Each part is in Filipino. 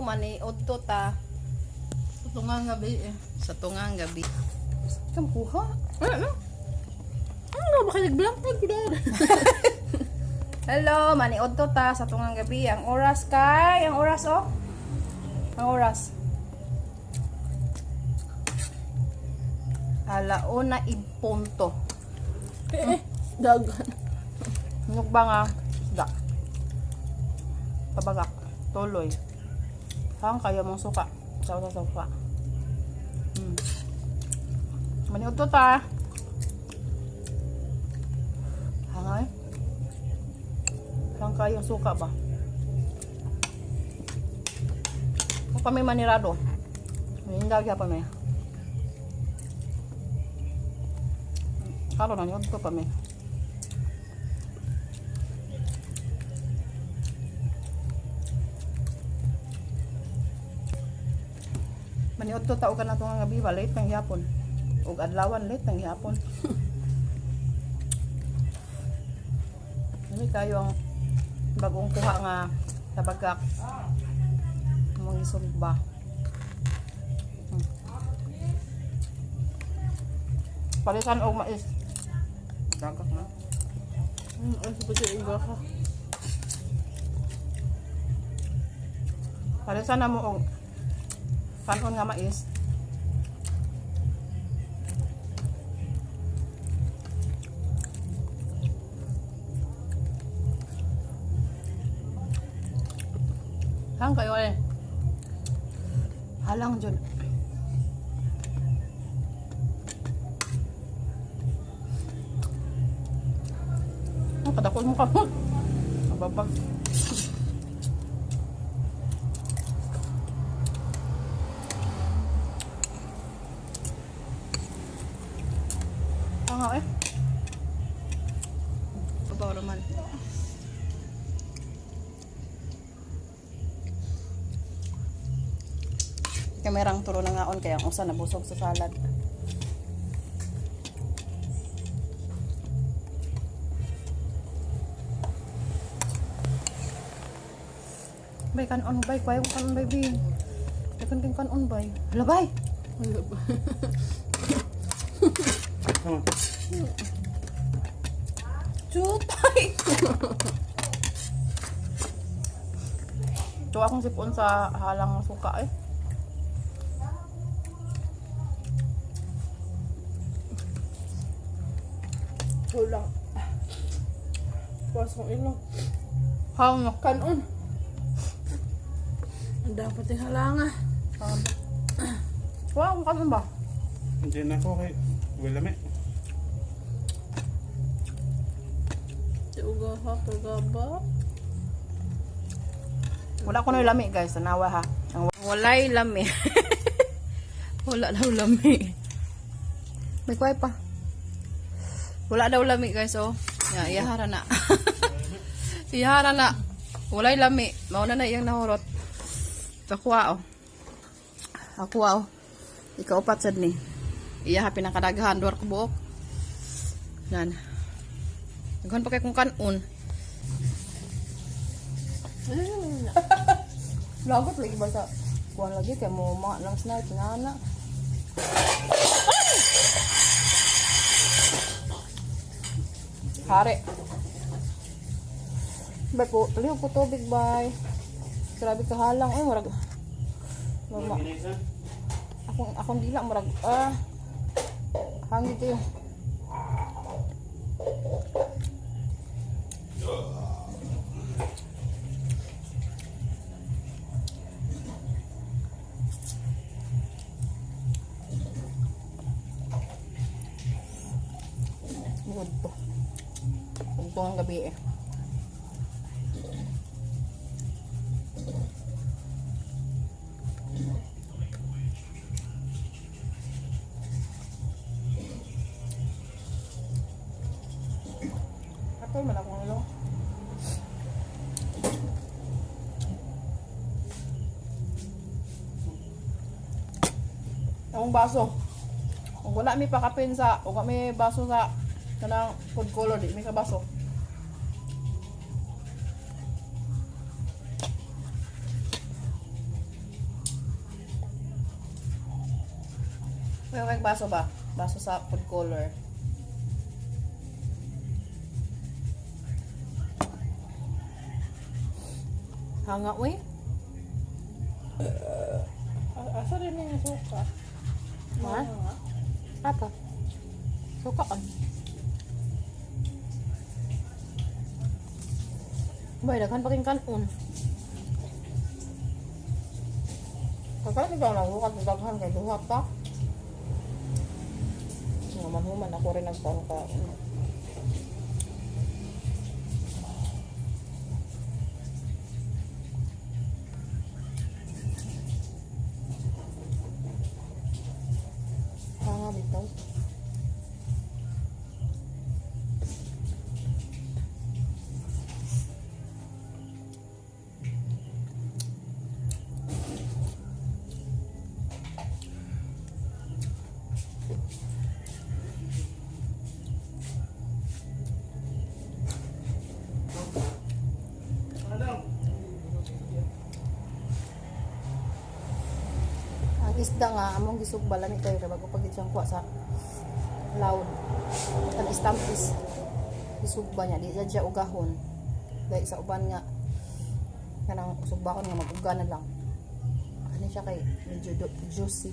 maniod to ta. Sa tungang gabi eh. Sa tungang gabi. Kam kuha? Ano? Ano ba kayo nag-blank na? Hello, maniod to ta sa tungang gabi. Ang oras kay, ang oras oh. Ang oras. Alauna punto. Dagan. Mukbang ah. Isda. Pabagak. Tuloy. Hang kayo mong suka. Sa suka. Maniod to ta. Hangay. Hang kayo suka ba? Kung pa may manirado. Manindag ya pa may. Kalo na niod to pa may. Maniod to tao ka na itong nga biba, late ng hapon. Ug adlawan, late ng hapon. Ini kayo ang bagong kuha nga tabagak. Mga isog ba? Palitan og mais. Dagak na. Ano sa pati iba ka? Palitan na mo og kanon nga mais. Hang kayo eh. Halang dyan. Ang kadakol mo ka mo. Mababag. Nga eh. Babaw naman. Kamerang turo na ngaon kaya ang usa nabusog sa salad. Bay kanon bay kwayo kanon bay bi. Dakan king kanon bay. Hala bay. Wala ba? Chutay. Ito akong sipon sa halang suka eh. Kulang. Puas kong ilong. Hang Kanon. Ang dapat yung halanga. wow, kanon ba? Hindi na ako kay wala me. Di uga ha, pagaba. Wala ko na lami guys, tanawa ha. Walay lami. Wala daw lami. May kway pa. Wala daw lami guys oh. Ya, iyahara na. Iyahara na. Walay lami. Mauna na iyang nahurot. Aqua oh. Aqua oh. Ikaw upat sad ni. Iya pinakadaghan duwar ka buok. Nan. Daghan pa kay kung kanon. Lagot lagi ba sa kuan lagi kay mo mga lang snipe na. Hare. Bay po, liho po tubig bay. Grabe ka halang ay murag. Mama. Akong dila murag hangit yun. Good po. Ito ang gabi eh. Ito man akong ilo. Akong baso. Kung wala mi pakapin sa, o kami baso sa kanang food color, di may kabaso. May baso ba? Baso sa food color. Hanga, uy. Asa rin yung suka? Ha? Apa? Sukaan. Bay, daghan pa king kanon. Pagka ikaw lang sukat, daghan kay duha pa. Human ako rin nagpangkain. Hanga bitaw. Ang isda nga among gisugba lami kayo kay bago pagit siyang kuha sa loud. Ang stampis gisugba niya di siya ugahon. Dahil sa uban nga kanang sugbaon nga mag-uga na lang. Ano siya kay medyo juicy.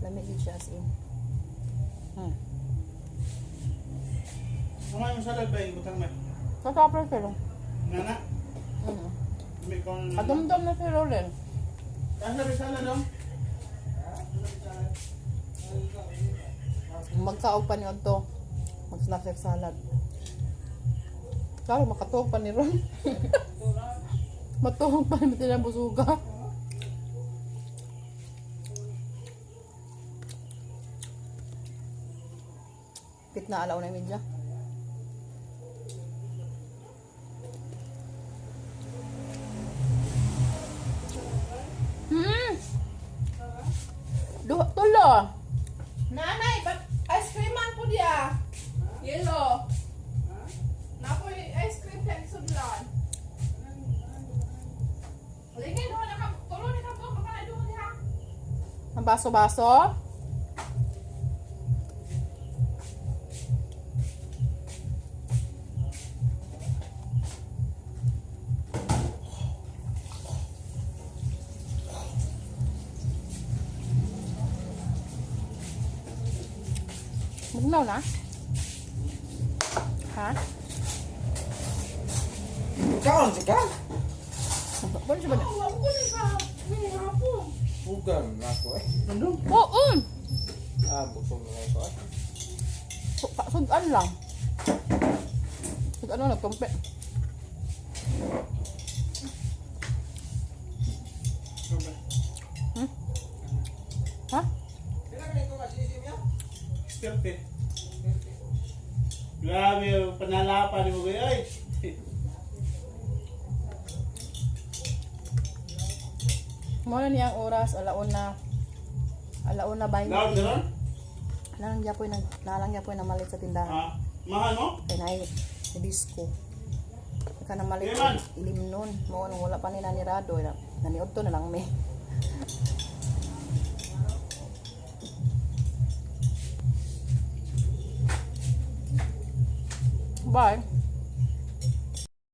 Lami din siya as in. Mga yung salad ba yung butang may? Katapos sila. Nana? May kong nana? Adumdum na si Rolin. Asa rin salad dong? Magkaog pa niyo to. Mag-slack salad. Klaro makatuog pa ni Ron. Matuog pa ni Matilda Busuga. Pit na alaw na medya. Tulo. Nanay, ba't ice cream man po dia? Yellow. Napoy ice cream kaya sudlan. Lagi doon na tulo ni kapo kapag doon niya. Ang baso-baso. Bugnaw na? Ha? Kaon si ka? Bueno siya ba na? Wala ko ni ka. Ni hapon. Bukan ako eh. Nandun? Oo! Busog na ako eh. Sudan lang. Sudan lang nagtumpe. Ha? Skilte. Grabe yung panalapan mo kayo ay. Muna niyang oras, alauna 20. Loud na ron? Nalang po yung namalit sa tindahan. Ah, mahal mo? Kaya na disco. Kaya namalit Iman. ilim nun. Mo nung wala pa nila ni Rado. Naniod to na lang may. Bye.